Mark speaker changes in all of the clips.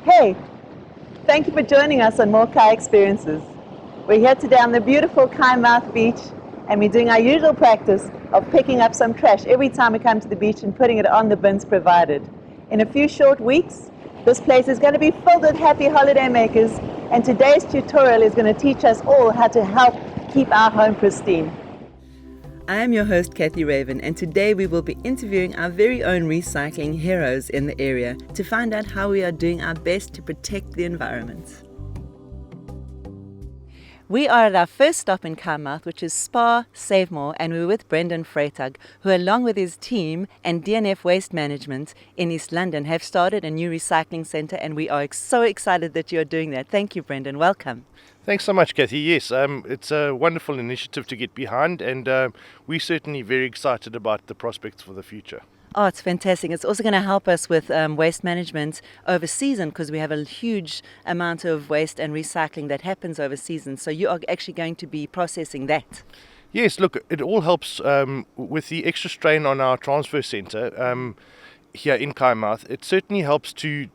Speaker 1: Hey, thank you for joining us on More Khaya Experiences. We're here today on the beautiful Khaya Beach, and we're doing our usual practice of picking up some trash every time we come to the beach and putting it on the bins provided. In a few short weeks, this place is going to be filled with happy holiday makers, and today's tutorial is going to teach us all how to help keep our home pristine. I am your host, Kathy Raven, and today we will be interviewing our very own recycling heroes in the area to find out how we are doing our best to protect the environment. We are at our first stop in Khaya, which is Spar, Savemor, and we're with Brendon Freitag, who along with his team and DNF Waste Management in East London have started a new recycling centre, and we are so excited that you're doing that. Thank you, Brendon. Welcome.
Speaker 2: Thanks so much, Kathy. Yes, it's a wonderful initiative to get behind, and we're certainly very excited about the prospects for the future.
Speaker 1: Oh, it's fantastic. It's also going to help us with waste management over season, because we have a huge amount of waste and recycling that happens over season. So you are actually going to be processing that.
Speaker 2: Yes, look, it all helps with the extra strain on our transfer centre here in Khaya. It certainly helps to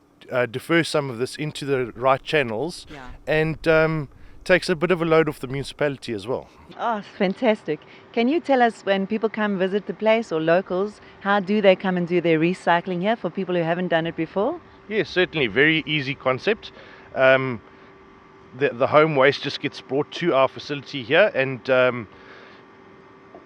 Speaker 2: defer some of this into the right channels, and takes a bit of a load off the municipality as well.
Speaker 1: Oh, fantastic. Can you tell us, when people come visit the place or locals, how do they come and do their recycling here for people who haven't done it before?
Speaker 2: Yes, certainly. Very easy concept. The home waste just gets brought to our facility here, and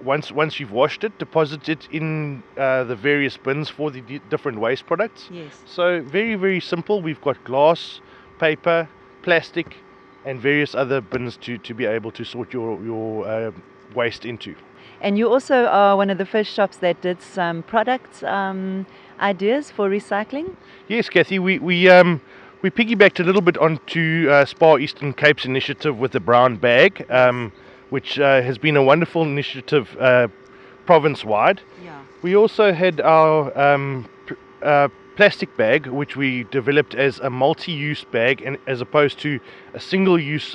Speaker 2: once you've washed it, deposit it in the various bins for the different waste products.
Speaker 1: Yes.
Speaker 2: So very, very simple. We've got glass, paper, plastic, and various other bins to be able to sort your waste into.
Speaker 1: And you also are one of the first shops that did some product ideas for recycling?
Speaker 2: Yes, Kathy, we piggybacked a little bit onto Spar Eastern Cape's initiative with the brown bag, which has been a wonderful initiative province-wide.
Speaker 1: Yeah.
Speaker 2: We also had our plastic bag, which we developed as a multi-use bag, and as opposed to a single-use,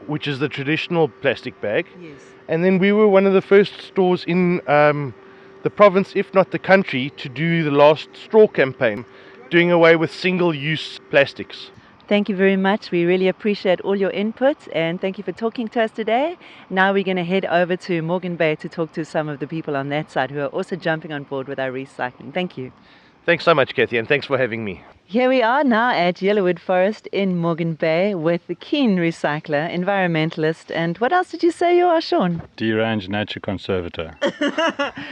Speaker 2: which is the traditional plastic bag.
Speaker 1: Yes.
Speaker 2: And then we were one of the first stores in the province, if not the country, to do the last straw campaign, doing away with single-use plastics.
Speaker 1: Thank you very much. We really appreciate all your input, and thank you for talking to us today. Now we're going to head over to Morgan Bay to talk to some of the people on that side who are also jumping on board with our recycling. Thank you.
Speaker 2: Thanks so much, Kathy, and thanks for having me.
Speaker 1: Here we are now at Yellowwood Forest in Morgan Bay with the keen recycler, environmentalist, and what else did you say you are, Sean?
Speaker 3: Deranged nature conservator.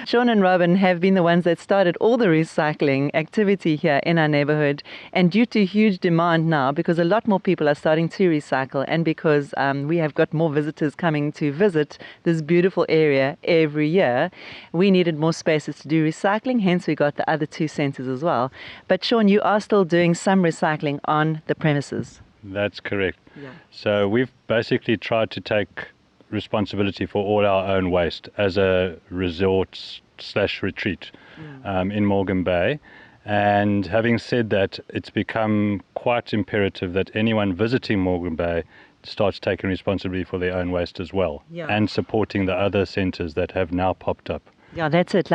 Speaker 1: Sean and Robin have been the ones that started all the recycling activity here in our neighborhood, and due to huge demand now, because a lot more people are starting to recycle, and because we have got more visitors coming to visit this beautiful area every year, we needed more spaces to do recycling, hence we got the other two centers as well. But Sean, you are still doing some recycling on the premises.
Speaker 3: That's correct.
Speaker 1: Yeah.
Speaker 3: So we've basically tried to take responsibility for all our own waste as a resort/retreat in Morgan Bay. And having said that, it's become quite imperative that anyone visiting Morgan Bay starts taking responsibility for their own waste as well, and supporting the other centres that have now popped up.
Speaker 1: Yeah, that's it.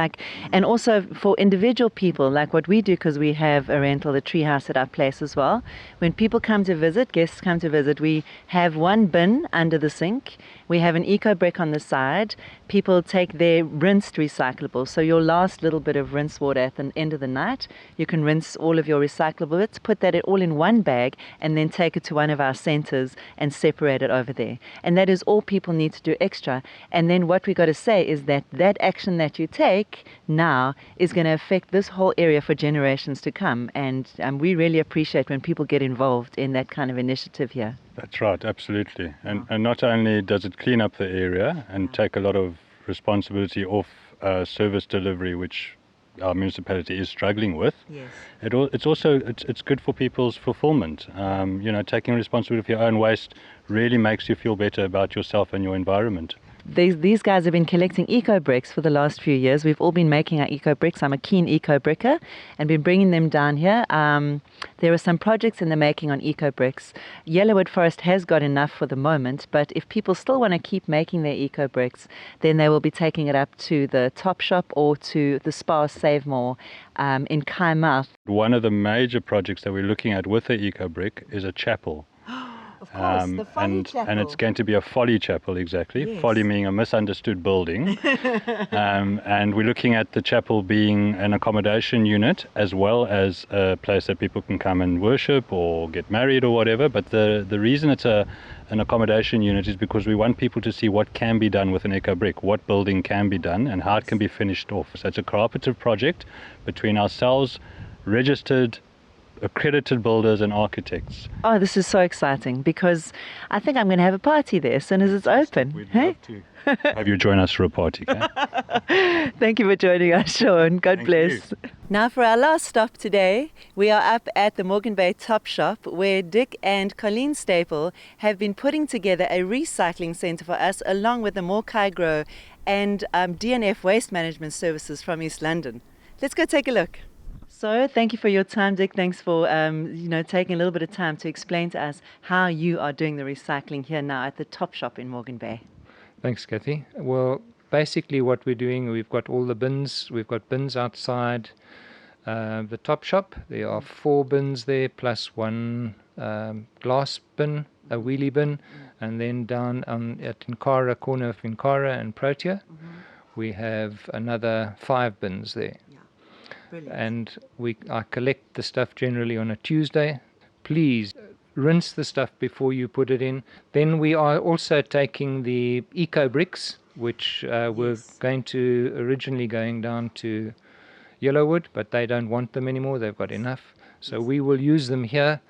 Speaker 1: And also for individual people, like what we do, because we have a rental, the treehouse at our place as well. When people come to visit, guests come to visit, we have one bin under the sink. We have an eco brick on the side. People take their rinsed recyclables. So your last little bit of rinse water at the end of the night, you can rinse all of your recyclable bits, put that all in one bag, and then take it to one of our centres and separate it over there. And that is all people need to do extra. And then what we got to say is that action that you take now is going to affect this whole area for generations to come, and we really appreciate when people get involved in that kind of initiative here.
Speaker 3: That's right, absolutely. And not only does it clean up the area and take a lot of responsibility off service delivery, which our municipality is struggling with.
Speaker 1: Yes.
Speaker 3: It's also good for people's fulfillment. Taking responsibility for your own waste really makes you feel better about yourself and your environment.
Speaker 1: these guys have been collecting eco bricks for the last few years. We've all been making our eco bricks. I'm a keen eco bricker and been bringing them down here. There are some projects in the making on eco bricks. Yellowwood Forest has got enough for the moment, but if people still want to keep making their eco bricks, then they will be taking it up to the Top Shop or to the Spar Savemor in Khaya.
Speaker 3: One of the major projects that we're looking at with the eco brick is a chapel.
Speaker 1: Of course, the folly chapel.
Speaker 3: And it's going to be a folly chapel, exactly.
Speaker 1: Yes.
Speaker 3: Folly meaning a misunderstood building. And we're looking at the chapel being an accommodation unit as well as a place that people can come and worship or get married or whatever. But the reason it's an accommodation unit is because we want people to see what can be done with an eco brick, what building can be done and how it can be finished off. So it's a cooperative project between ourselves, registered accredited builders and architects.
Speaker 1: Oh, this is so exciting because I think I'm going to have a party there as soon as it's open.
Speaker 3: We'd love to have you join us for a party. Okay?
Speaker 1: Thank you for joining us, Sean. God
Speaker 3: Thank
Speaker 1: bless.
Speaker 3: you.
Speaker 1: Now for our last stop today, we are up at the Morgan Bay Top Shop where Dick and Colleen Staple have been putting together a recycling centre for us along with the Morkai Grow and DNF Waste Management Services from East London. Let's go take a look. So thank you for your time, Dick. Thanks for taking a little bit of time to explain to us how you are doing the recycling here now at the Top Shop in Morgan Bay.
Speaker 4: Thanks, Kathy. Well, basically what we're doing, we've got all the bins. We've got bins outside the Top Shop. There are 4 bins there plus one glass bin, a wheelie bin, and then down at Inkara, corner of Inkara and Protea, we have another 5 bins there.
Speaker 1: Brilliant.
Speaker 4: And I collect the stuff generally on a Tuesday. Please rinse the stuff before you put it in. Then we are also taking the eco bricks, which were originally going down to Yellowwood, but they don't want them anymore. They've got enough. So we will use them here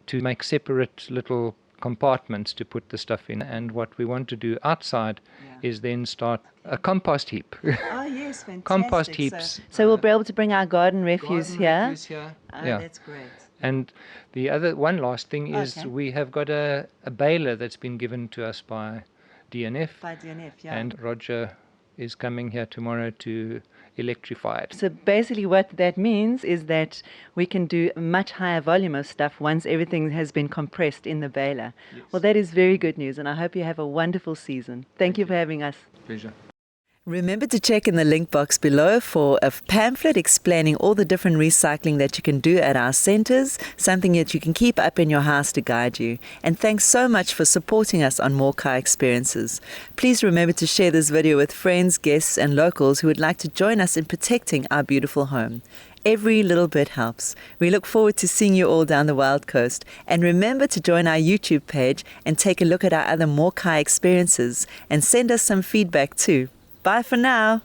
Speaker 4: to make separate little compartments to put the stuff in. And what we want to do outside is then start a compost heap.
Speaker 1: Oh yes, fantastic.
Speaker 4: Compost heaps.
Speaker 1: So we'll be able to bring our garden refuse here.
Speaker 4: Oh,
Speaker 1: That's great.
Speaker 4: And the one last thing is we have got a baler that's been given to us by DNF.
Speaker 1: By DNF, yeah.
Speaker 4: And Roger is coming here tomorrow to electrify it.
Speaker 1: So basically what that means is that we can do a much higher volume of stuff once everything has been compressed in the baler.
Speaker 4: Yes.
Speaker 1: Well, that is very good news, and I hope you have a wonderful season. Thank you for having us.
Speaker 4: Pleasure.
Speaker 1: Remember to check in the link box below for a pamphlet explaining all the different recycling that you can do at our centres, something that you can keep up in your house to guide you. And thanks so much for supporting us on Morkai Experiences. Please remember to share this video with friends, guests and locals who would like to join us in protecting our beautiful home. Every little bit helps. We look forward to seeing you all down the Wild Coast. And remember to join our YouTube page and take a look at our other Morkai Experiences and send us some feedback too. Bye for now.